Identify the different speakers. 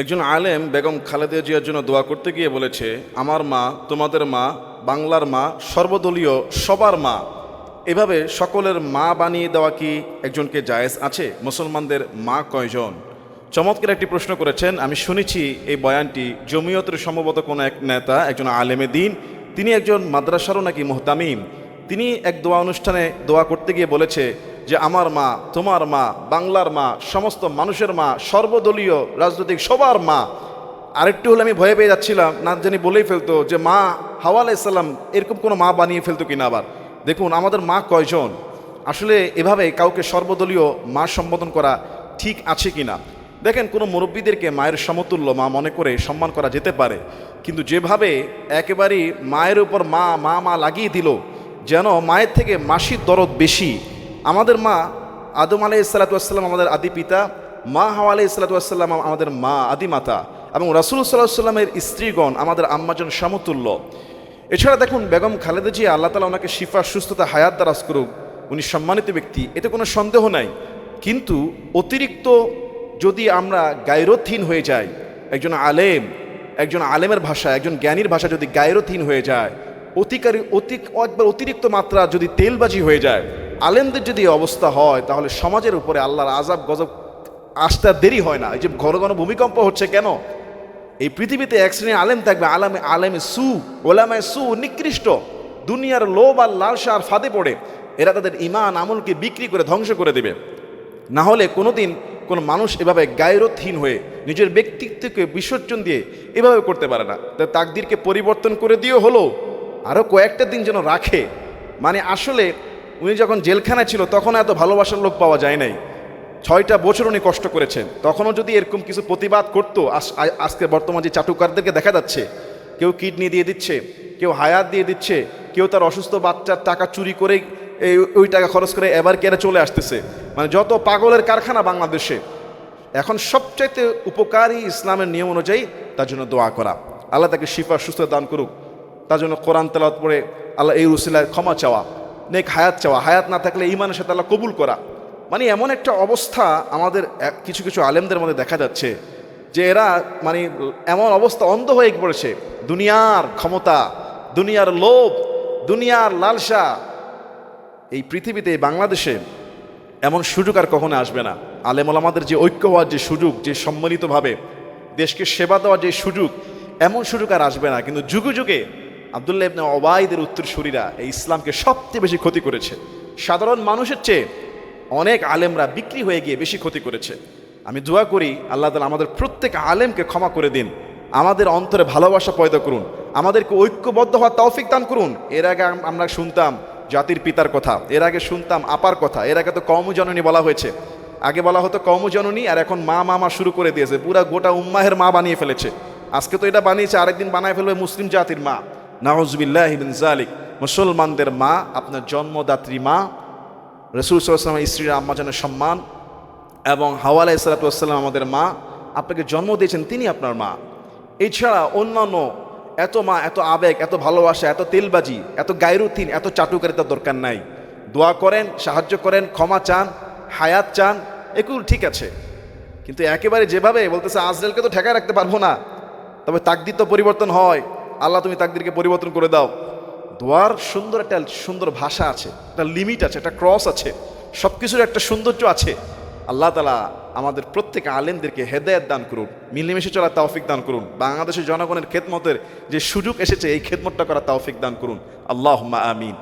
Speaker 1: একজন আলেম বেগম খালেদা জিয়ার জন্য দোয়া করতে গিয়ে বলেছে, আমার মা, তোমাদের মা, বাংলার মা, সর্বদলীয় সবার মা। এভাবে সকলের মা বানিয়ে দেওয়া কি একজনকে জায়েজ আছে? মুসলমানদের মা কয়জন? চমৎকার একটি প্রশ্ন করেছেন। আমি শুনেছি এই বয়ানটি জমিয়তের সম্ভবত কোনো এক নেতা, একজন আলেমে দ্বীন, তিনি একজন মাদ্রাসারও নাকি মুহতামিম। তিনি এক দোয়া অনুষ্ঠানে দোয়া করতে গিয়ে বলেছে যে আমার মা, তোমার মা, বাংলার মা, সমস্ত মানুষের মা, সর্বদলীয় রাজনৈতিক সবার মা। আরেকটু হলে আমি ভয়ে পেয়ে যাচ্ছিলাম, না জানি বলেই ফেলতো যে মা হাওয়া আলাইসাল্লাম এরকম কোনো মা বানিয়ে ফেলতো কিনা। আবার দেখুন আমাদের মা কয়জন। আসলে এভাবে কাউকে সর্বদলীয় মা সম্বোধন করা ঠিক আছে কিনা। দেখেন, কোনো মুরব্বীদেরকে মায়ের সমতুল্য মা মনে করে সম্মান করা যেতে পারে, কিন্তু যেভাবে একেবারেই মায়ের উপর মা মা মা লাগিয়ে দিল, যেন মায়ের থেকে মাসির দরদ বেশি। আমাদের মা আদম আলাইহিসসালাম আমাদের আদি পিতা, মা হাওয়া আলাইহিসসালাম আমাদের মা আদি মাতা, এবং রাসূল সাল্লাল্লাহু আলাইহি সাল্লামের স্ত্রীগণ আমাদের আম্মাজন সমতুল্য। এছাড়া দেখুন, বেগম খালেদা জিয়া, আল্লাহ তাআলা ওনাকে শিফা, সুস্থতা, হায়াত দারাজ করুক, উনি সম্মানিত ব্যক্তি, এতে কোনো সন্দেহ নাই। কিন্তু অতিরিক্ত যদি আমরা গায়রতহীন হয়ে যাই, একজন আলেমের ভাষা, একজন জ্ঞানীর ভাষা যদি গায়রতহীন হয়ে যায়, অতিরিক্ত মাত্রা যদি তেলবাজি হয়ে যায়, আলেমদের যদি অবস্থা হয়, তাহলে সমাজের উপরে আল্লাহর আযাব গজব আসতে দেরি হয় না। এই যে ঘন ঘন ভূমিকম্প হচ্ছে কেন? এই পৃথিবীতে এক শ্রেণীর আলেম থাকবে, আলেমে সু, ওলামায়ে সু, নিকৃষ্ট, দুনিয়ার লোভ আর লালসা আর ফাঁদে পড়ে এরা তাদের ঈমান আমলকে বিক্রি করে ধ্বংস করে দেবে। না হলে কোনোদিন কোনো মানুষ এভাবে গায়রতহীন হয়ে নিজের ব্যক্তিত্বকে বিসর্জন দিয়ে এভাবে করতে পারে না। তার তাকদিরকে পরিবর্তন করে দিয়ে হলো আরও কয়েকটা দিন যেন রাখে। মানে আসলে উনি যখন জেলখানায় ছিল তখন এত ভালোবাসার লোক পাওয়া যায় নাই। 6টা বছর উনি কষ্ট করেছেন, তখনও যদি এরকম কিছু প্রতিবাদ করতো, আজকে বর্তমান যে চাটুকারদেরকে দেখা যাচ্ছে, কেউ কিডনি দিয়ে দিচ্ছে, কেউ হায়াত দিয়ে দিচ্ছে, কেউ তার অসুস্থ বাচ্চার টাকা চুরি করে ওই টাকা খরচ করে এবার কেড়ে চলে আসতেছে। মানে যত পাগলের কারখানা বাংলাদেশে। এখন সবচাইতে উপকারী ইসলামের নিয়ম অনুযায়ী তার জন্য দোয়া করা, আল্লাহ তাকে শিফা, সুস্থ দান করুক। তার জন্য কোরআন তেলাওয়াত পড়ে আল্লাহ এই উসিলায় ক্ষমা চাওয়া, নেক হায়াত চাওয়া, হায়াত না থাকলে ঈমানের সাথে আল্লাহ কবুল করা। মানে এমন একটা অবস্থা আমাদের কিছু কিছু আলেমদের মধ্যে দেখা যাচ্ছে যে এরা মানে এমন অবস্থা, অন্ধ হয়ে পড়েছে। দুনিয়ার ক্ষমতা, দুনিয়ার লোভ, দুনিয়ার লালসা। এই পৃথিবীতে, বাংলাদেশে এমন সুযোগ আর কখনো আসবে না। আলেম ওলামাদের যে ঐক্য হওয়ার যে সুযোগ, যে সম্মিলিতভাবে দেশকে সেবা দেওয়ার যে সুযোগ, এমন সুযোগ আর আসবে না। কিন্তু যুগে যুগে আব্দুল্লাহ ইবনে ওবাইদের উত্তরসূরিরা এই ইসলামকে সবচেয়ে বেশি ক্ষতি করেছে। সাধারণ মানুষের চেয়ে অনেক আলেমরা বিক্রি হয়ে গিয়ে বেশি ক্ষতি করেছে। আমি দোয়া করি আল্লাহ তাআলা আমাদের প্রত্যেক আলেমকে ক্ষমা করে দিন, আমাদের অন্তরে ভালোবাসা পয়দা করুন, আমাদেরকে ঐক্যবদ্ধ হওয়ার তৌফিক দান করুন। এর আগে আমরা শুনতাম জাতির পিতার কথা, এর আগে শুনতাম আপার কথা, এর আগে তো কওমজননী বলা হয়েছে। আগে বলা হতো কওমজননী, আর এখন মা মামা শুরু করে দিয়েছে, পুরা গোটা উম্মাহের মা বানিয়ে ফেলেছে। আজকে তো এটা বানিয়েছে, আরেকদিন বানায় ফেলবে মুসলিম জাতির মা। নাউযুবিল্লাহি মিন যালিক। মুসলমানদের মা, আপনার জন্মদাত্রী মা, রাসূল সাল্লাল্লাহু আলাইহি ওয়াসাল্লামের স্ত্রীরা আম্মাজানের সম্মান, এবং হাওয়া আলাইহিস সালাম আমাদের মা, আপনাকে জন্ম দিয়েছেন, তিনি আপনার মা। এছাড়া অন্যান্য এত মা, এত আবেগ, এত ভালোবাসা, এত তেলবাজি, এত গায়রুতিন, এত চাটুকারিতার দরকার নাই। দোয়া করেন, সাহায্য করেন, ক্ষমা চান, হায়াত চান, এগুলো ঠিক আছে। কিন্তু একেবারে যেভাবে বলতেছে আজরাইলকে তো ঠেকায় রাখতে পারবো না, তবে তাকদির তো পরিবর্তন হয়। আল্লাহ তুমি তাকদিরকে পরিবর্তন করে দাও। দোয়ার একটা সুন্দর ভাষা আছে, একটা লিমিট আছে, একটা ক্রস আছে, সব কিছুর একটা সৌন্দর্য আছে। আল্লাহ তাআলা আমাদের প্রত্যেক আলেমদেরকে হেদায়েত দান করুন, মিলেমিশে চলার তৌফিক দান করুন। বাংলাদেশের জনগণের খেদমতের যে সুযোগ এসেছে, এই খেদমতটা করার তৌফিক দান করুন। আল্লাহুম্মা আমিন।